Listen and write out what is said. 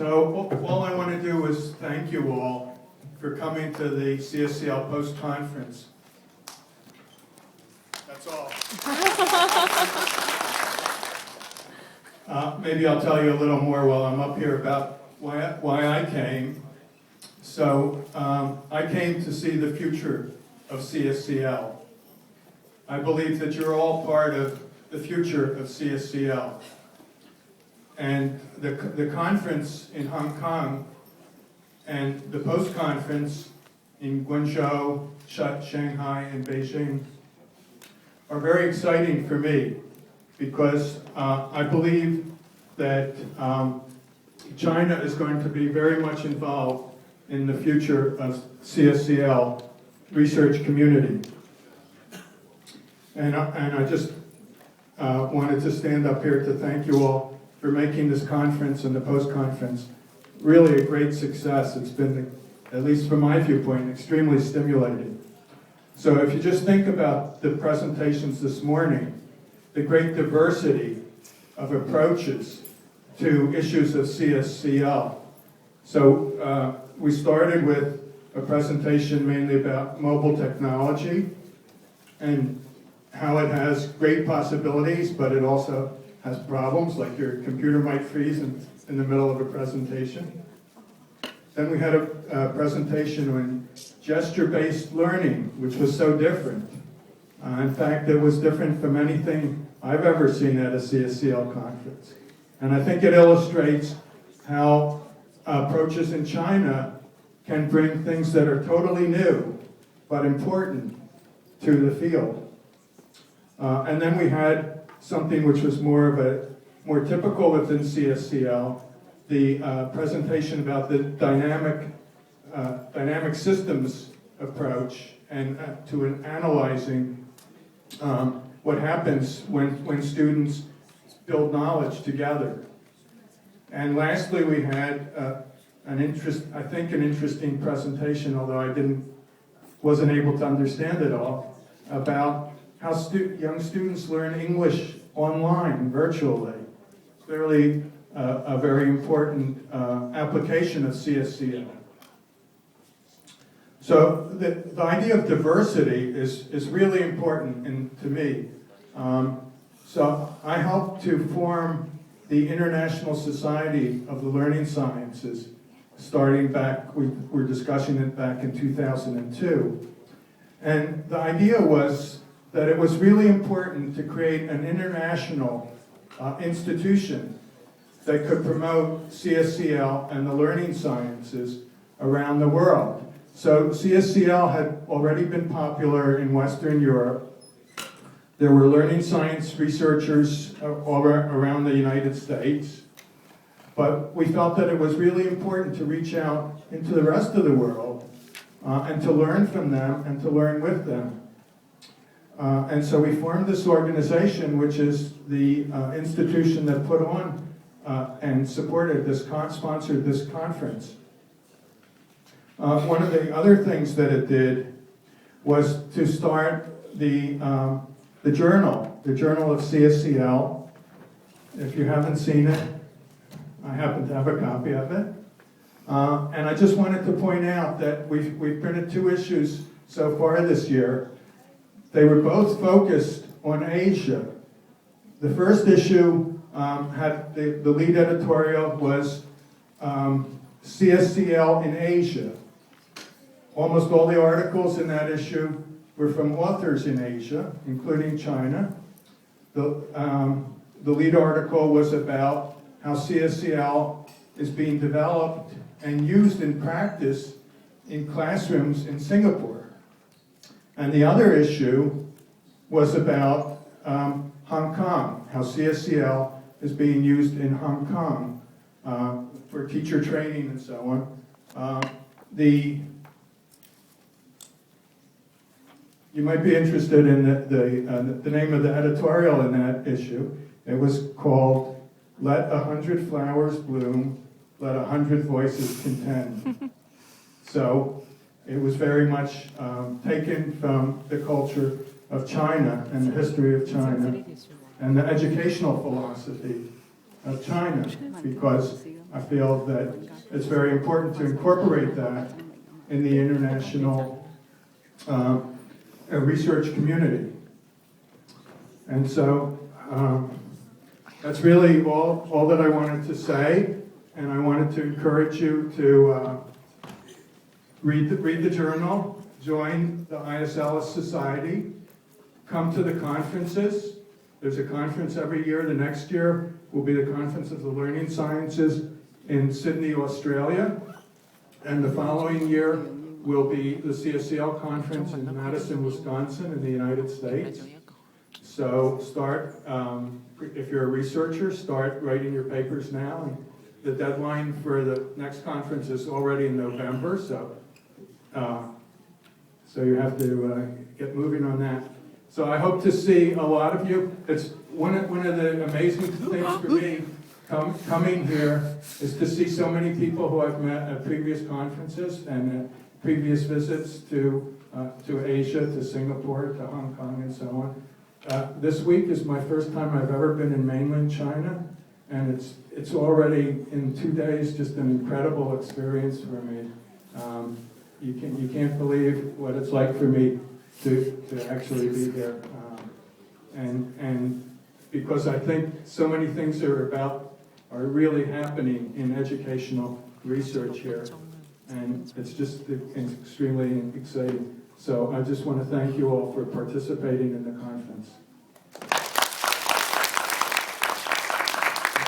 So all I want to do is thank you all for coming to the CSCL post-conference. That's all. Maybe I'll tell you a little more while I'm up here about why I came. So I came to see the future of CSCL. I believe that you're all part of the future of CSCL. And the conference in Hong Kong and the post-conference in Guangzhou, Shanghai, and Beijing are very exciting for me because I believe that China is going to be very much involved in the future of CSCL research community. And I just wanted to stand up here to thank you all for making this conference and the post-conference really a great success. It's been, at least from my viewpoint, extremely stimulating. So if you just think about the presentations this morning, the great diversity of approaches to issues of CSCL. So we started with a presentation mainly about mobile technology and how it has great possibilities, but it also has problems, like your computer might freeze in the middle of a presentation. Then we had a presentation on gesture-based learning, which was so different. In fact, it was different from anything I've ever seen at a CSCL conference. And I think it illustrates how approaches in China can bring things that are totally new, but important to the field. And then we had something which was more typical within CSCL, the presentation about the dynamic systems approach and to analyzing what happens when students build knowledge together. And lastly, we had an interesting presentation, although I wasn't able to understand it all, about how young students learn English online, virtually. Clearly a very important application of CSCL. So the idea of diversity is really important to me. So I helped to form the International Society of the Learning Sciences, starting back, we were discussing it back in 2002. And the idea was that it was really important to create an international institution that could promote CSCL and the learning sciences around the world. So CSCL had already been popular in Western Europe. There were learning science researchers all around the United States. But we felt that it was really important to reach out into the rest of the world and to learn from them and to learn with them. And so we formed this organization, which is the institution that put on and sponsored this conference. One of the other things that it did was to start the journal of CSCL. If you haven't seen it, I happen to have a copy of it. And I just wanted to point out that we've printed 2 issues so far this year. They were both focused on Asia. The first issue had the lead editorial was CSCL in Asia. Almost all the articles in that issue were from authors in Asia, including China. The lead article was about how CSCL is being developed and used in practice in classrooms in Singapore. And the other issue was about Hong Kong, how CSCL is being used in Hong Kong for teacher training and so on. You might be interested in the name of the editorial in that issue. It was called "Let 100 Flowers Bloom, Let 100 Voices Contend." So it was very much taken from the culture of China and the history of China and the educational philosophy of China, because I feel that it's very important to incorporate that in the international research community. And so that's really all that I wanted to say, and I wanted to encourage you to read the journal, join the ISLS Society, come to the conferences. There's a conference every year. The next year will be the Conference of the Learning Sciences in Sydney, Australia. And the following year will be the CSCL conference in Madison, Wisconsin in the United States. So start, if you're a researcher, start writing your papers now. And the deadline for the next conference is already in November, so you have to get moving on that. So I hope to see a lot of you. It's one of the amazing things for me coming here is to see so many people who I've met at previous conferences and at previous visits to Asia, to Singapore, to Hong Kong, and so on. This week is my first time I've ever been in mainland China, and it's already in 2 days just an incredible experience for me. You can't believe what it's like for me to actually be there, and because I think so many things are really happening in educational research here, and it's just extremely exciting. So I just want to thank you all for participating in the conference.